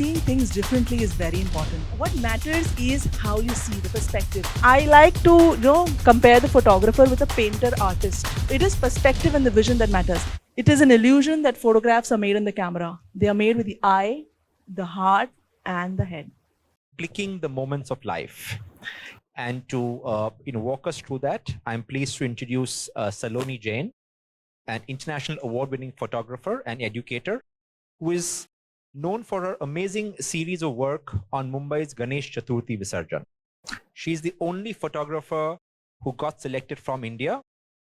seeing things differently is very important. What matters is how you see the perspective. I like to, compare the photographer with a painter artist. It is perspective and the vision that matters. It is an illusion that photographs are made in the camera. They are made with the eye, the heart, and the head. Clicking the moments of life. And to walk us through that, I'm pleased to introduce Salonee Jain, an international award-winning photographer and educator who is known for her amazing series of work on Mumbai's Ganesh Chaturthi Visarjan. She's the only photographer who got selected from India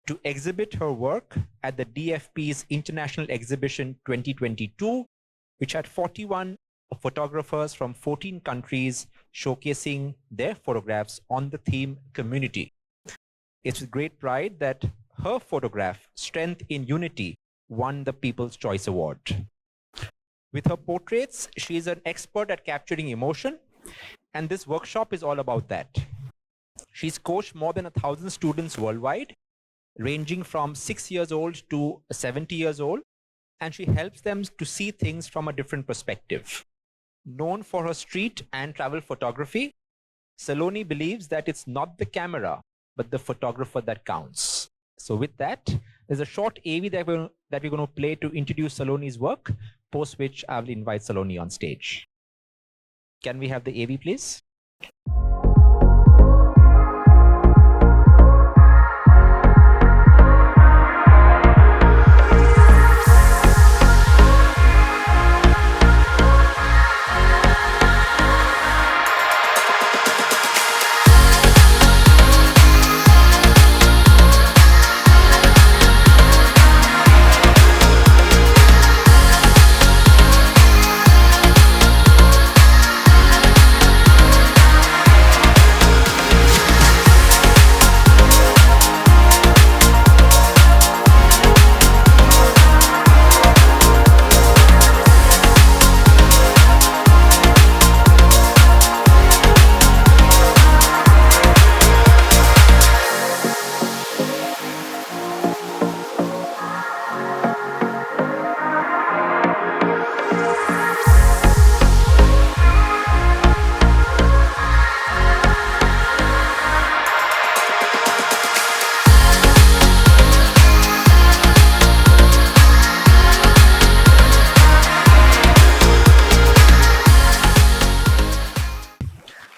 to exhibit her work at the DFP's International Exhibition 2022, which had 41 photographers from 14 countries showcasing their photographs on the theme community. It's with great pride that her photograph, Strength in Unity, won the People's Choice Award. With her portraits, she is an expert at capturing emotion, and this workshop is all about that. She's coached more than 1,000 students worldwide, ranging from 6 years old to 70 years old, and she helps them to see things from a different perspective. Known for her street and travel photography, Salonee believes that it's not the camera, but the photographer that counts. So with that, there's a short AV that we're going to play to introduce Salonee's work, post which I will invite Salonee on stage. Can we have the AV, please?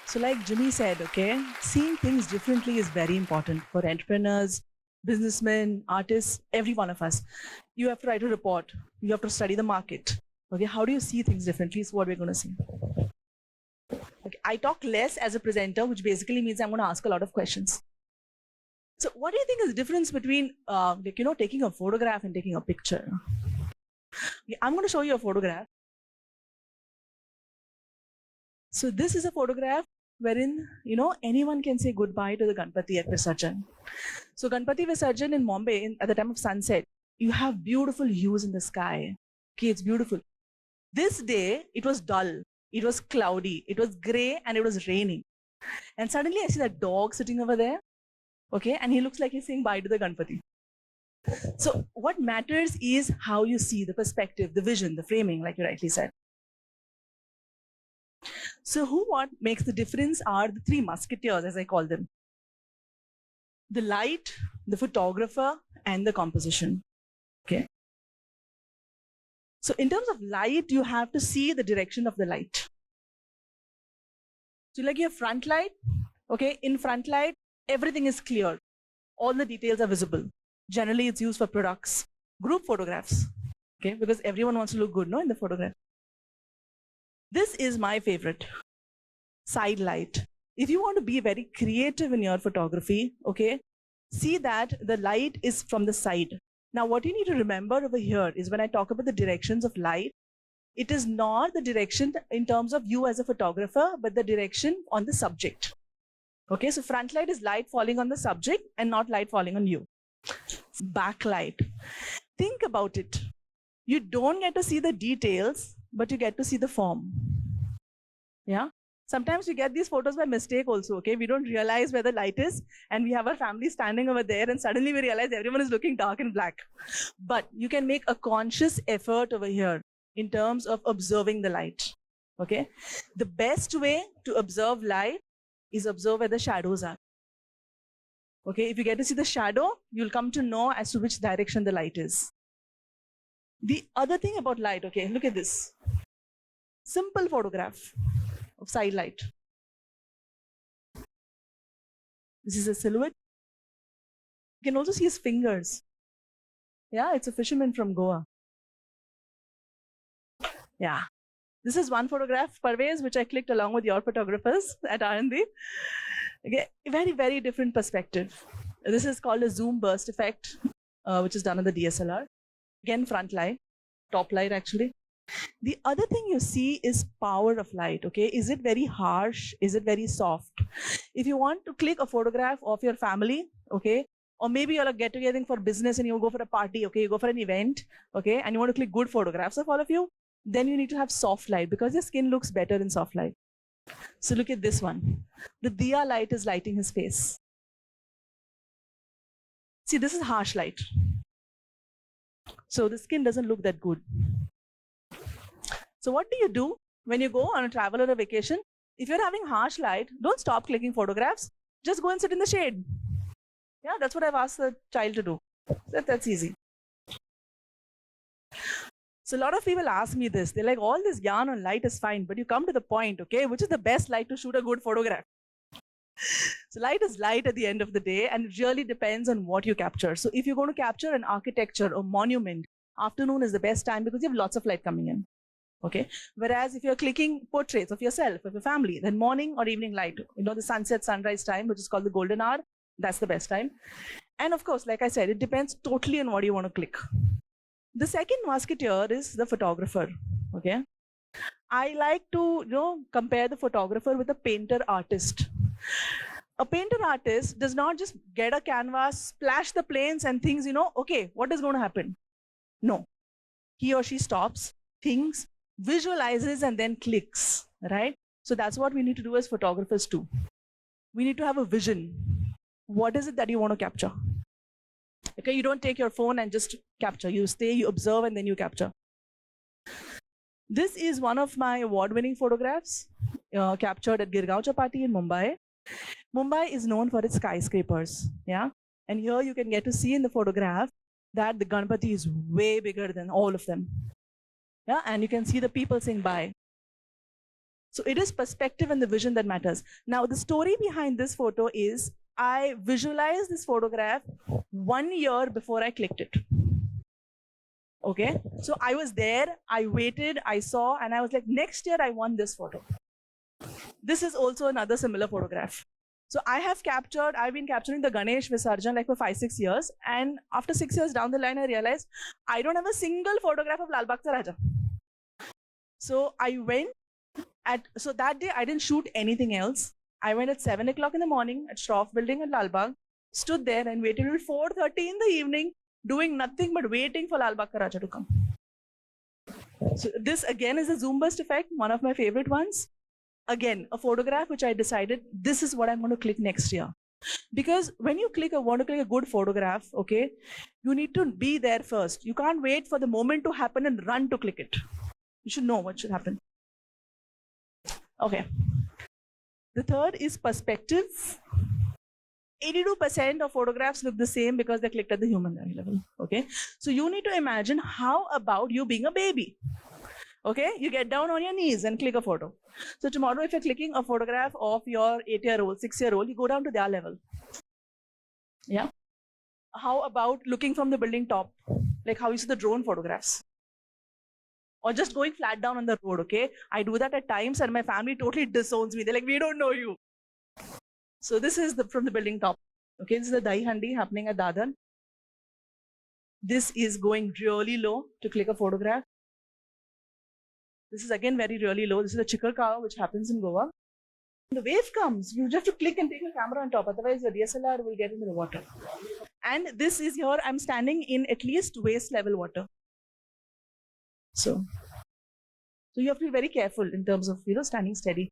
So like Jimmy said, seeing things differently is very important for entrepreneurs, businessmen, artists, every one of us. You have to write a report. You have to study the market. How do you see things differently is what we're going to see. I talk less as a presenter, which basically means I'm going to ask a lot of questions. So what do you think is the difference between taking a photograph and taking a picture? I'm going to show you a photograph. So this is a photograph wherein, anyone can say goodbye to the Ganpati at Visarjan. So Ganpati Visarjan in Mumbai, at the time of sunset, you have beautiful hues in the sky. It's beautiful. This day, it was dull. It was cloudy. It was gray and it was raining. And suddenly I see that dog sitting over there. And he looks like he's saying bye to the Ganpati. So what matters is how you see the perspective, the vision, the framing, like you rightly said. So what makes the difference are the three musketeers, as I call them. The light, the photographer, and the composition. So in terms of light, you have to see the direction of the light. So like your front light, in front light, everything is clear. All the details are visible. Generally, it's used for products, group photographs, because everyone wants to look good, in the photograph. This is my favorite, side light. If you want to be very creative in your photography, see that the light is from the side. Now, what you need to remember over here is when I talk about the directions of light, it is not the direction in terms of you as a photographer, but the direction on the subject. So front light is light falling on the subject and not light falling on you. Backlight. Think about it. You don't get to see the details, but you get to see the form. Sometimes we get these photos by mistake also, We don't realize where the light is, and we have our family standing over there, and suddenly we realize everyone is looking dark and black. But you can make a conscious effort over here in terms of observing the light. Okay. The best way to observe light is observe where the shadows are. Okay. If you get to see the shadow, you'll come to know as to which direction the light is. The other thing about light, okay, look at this. Simple photograph of side light. This is a silhouette. You can also see his fingers. Yeah, it's a fisherman from Goa. Yeah. This is one photograph, Parvez, which I clicked along with your photographers at R&D. Okay, very, very different perspective. This is called a zoom burst effect, which is done on the DSLR. Again, front light, top light actually. The other thing you see is power of light, okay? Is it very harsh? Is it very soft? If you want to click a photograph of your family, okay, or maybe you're get together for business and you go for a party, okay, you go for an event, okay, and you want to click good photographs of all of you, then you need to have soft light because your skin looks better in soft light. So look at this one. The diya light is lighting his face. See, this is harsh light. So the skin doesn't look that good. So what do you do when you go on a travel or a vacation? If you're having harsh light, don't stop clicking photographs. Just go and sit in the shade. Yeah, that's what I've asked the child to do. That's easy. So a lot of people ask me this. They're like, all this yarn on light is fine, but you come to the point, okay, which is the best light to shoot a good photograph? So light is light at the end of the day, and it really depends on what you capture. So if you're going to capture an architecture or monument, afternoon is the best time because you have lots of light coming in. Okay. Whereas if you're clicking portraits of yourself, of your family, then morning or evening light, the sunset, sunrise time, which is called the golden hour, that's the best time. And of course, like I said, it depends totally on what you want to click. The second musketeer is the photographer. Okay. I like to, compare the photographer with a painter artist. A painter artist does not just get a canvas, splash the planes and thinks, okay, what is going to happen? No. He or she stops, thinks, visualizes, and then clicks, right? So that's what we need to do as photographers too. We need to have a vision. What is it that you want to capture? Okay, you don't take your phone and just capture. You stay, you observe, and then you capture. This is one of my award-winning photographs captured at Girgaon Chapati in Mumbai. Mumbai is known for its skyscrapers, yeah? And here you can get to see in the photograph that the Ganpati is way bigger than all of them. Yeah, and you can see the people saying bye. So it is perspective and the vision that matters. Now, the story behind this photo is I visualized this photograph 1 year before I clicked it. Okay, so I was there, I waited, I saw, and I was like, next year I want this photo. This is also another similar photograph. So I've been capturing the Ganesh Visarjan like for 5-6 years. And after 6 years down the line, I realized I don't have a single photograph of Lal Bagh Cha Raja. So I went so that day I didn't shoot anything else. I went at 7 o'clock in the morning at Shroff building at Lal Bagh, stood there and waited till 4:30 in the evening, doing nothing but waiting for Lal Bagh Ka Raja to come. So this again is a zoom burst effect, one of my favorite ones. Again, a photograph which I decided this is what I'm going to click next year. Because when you want to click a good photograph, okay, you need to be there first. You can't wait for the moment to happen and run to click it. You should know what should happen. Okay. The third is perspective. 82% of photographs look the same because they're clicked at the human level. Okay. So you need to imagine, how about you being a baby? Okay, you get down on your knees and click a photo. So tomorrow, if you're clicking a photograph of your 8-year-old, 6-year-old, you go down to their level. Yeah. How about looking from the building top, like how you see the drone photographs? Or just going flat down on the road, okay? I do that at times and my family totally disowns me. They're like, we don't know you. So this is from the building top. Okay, this is the Dahi Handi happening at Dadar. This is going really low to click a photograph. This is again really low. This is the Chikkar cow, which happens in Goa. When the wave comes, you just have to click and take your camera on top. Otherwise, your DSLR will get into the water. And this is here, I'm standing in at least waist level water. So you have to be very careful in terms of, standing steady.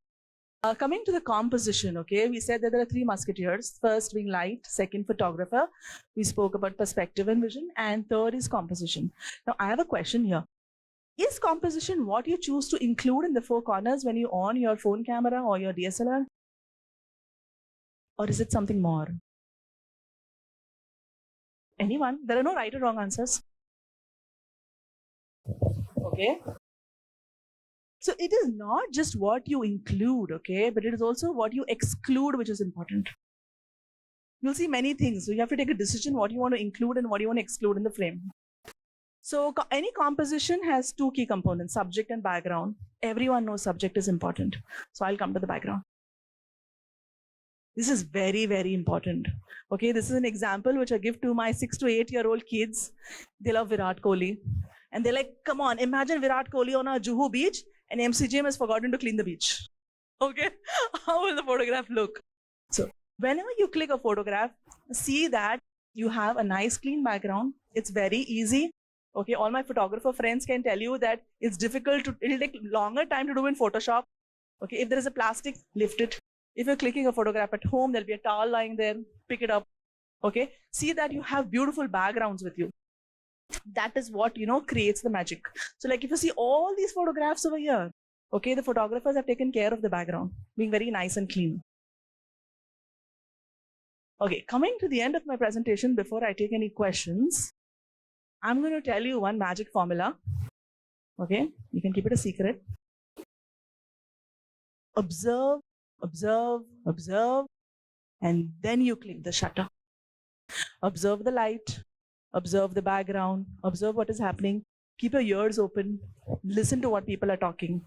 Coming to the composition, okay, we said that there are 3 musketeers. First being light, second photographer. We spoke about perspective and vision. And third is composition. Now, I have a question here. Is composition what you choose to include in the four corners when you on your phone camera or your DSLR? Or is it something more? Anyone? There are no right or wrong answers. Okay. So it is not just what you include, okay, but it is also what you exclude, which is important. You'll see many things. So you have to take a decision what you want to include and what you want to exclude in the frame. So any composition has two key components, subject and background. Everyone knows subject is important. So I'll come to the background. This is very, very important. Okay, this is an example which I give to my 6 to 8 year old kids. They love Virat Kohli. And they're like, come on, imagine Virat Kohli on a Juhu beach and MC Jain has forgotten to clean the beach. Okay, how will the photograph look? So whenever you click a photograph, see that you have a nice clean background. It's very easy. Okay, all my photographer friends can tell you that it's difficult to, it'll take longer time to do in Photoshop. Okay, if there is a plastic, lift it. If you're clicking a photograph at home, there'll be a towel lying there, pick it up. Okay, see that you have beautiful backgrounds with you. That is what, creates the magic. So like if you see all these photographs over here, okay, the photographers have taken care of the background, being very nice and clean. Okay, coming to the end of my presentation, before I take any questions, I'm going to tell you one magic formula. Okay, you can keep it a secret. Observe, observe, observe, and then you click the shutter. Observe the light, observe the background, observe what is happening. Keep your ears open, listen to what people are talking.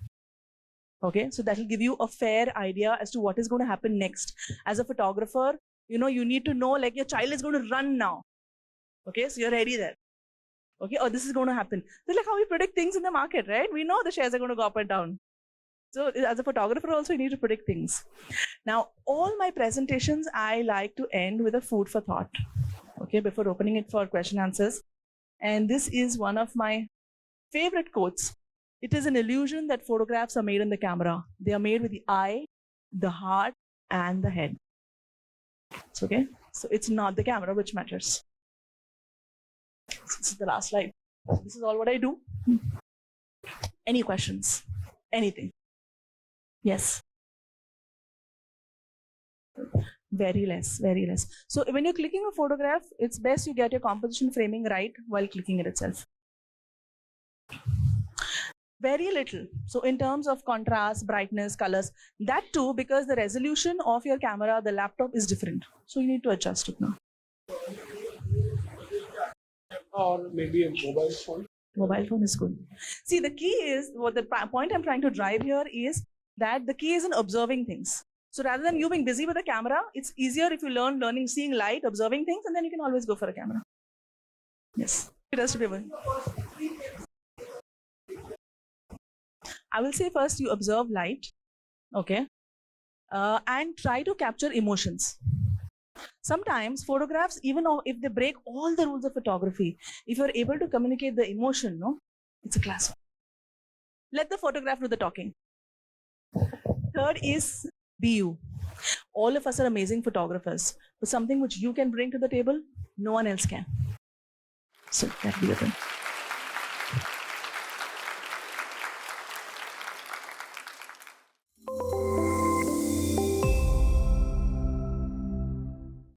Okay, so that will give you a fair idea as to what is going to happen next. As a photographer, you need to know like your child is going to run now. Okay, so you're ready there. Okay, or this is going to happen. So like how we predict things in the market, right? We know the shares are going to go up and down. So as a photographer also, you need to predict things. Now, all my presentations, I like to end with a food for thought. Okay, before opening it for question answers. And this is one of my favorite quotes. It is an illusion that photographs are made in the camera. They are made with the eye, the heart, and the head. It's okay? So it's not the camera which matters. This is the last slide. This is all what I do. Any questions? Anything? Yes. Very less, very less. So when you're clicking a photograph, it's best you get your composition framing right while clicking it itself. Very little. So in terms of contrast, brightness, colors, that too, because the resolution of your camera, the laptop is different. So you need to adjust it now. Or maybe a mobile phone. Mobile phone is good. See, the key is, what the point I'm trying to drive here is that the key is in observing things. So rather than you being busy with the camera, it's easier if you learning, seeing light, observing things, and then you can always go for a camera. Yes, it has to be one. I will say first you observe light, okay, and try to capture emotions. Sometimes photographs, even if they break all the rules of photography, if you're able to communicate the emotion, no, it's a class. Let the photograph do the talking. Third is be you. All of us are amazing photographers, but something which you can bring to the table, no one else can. So that'll be the thing.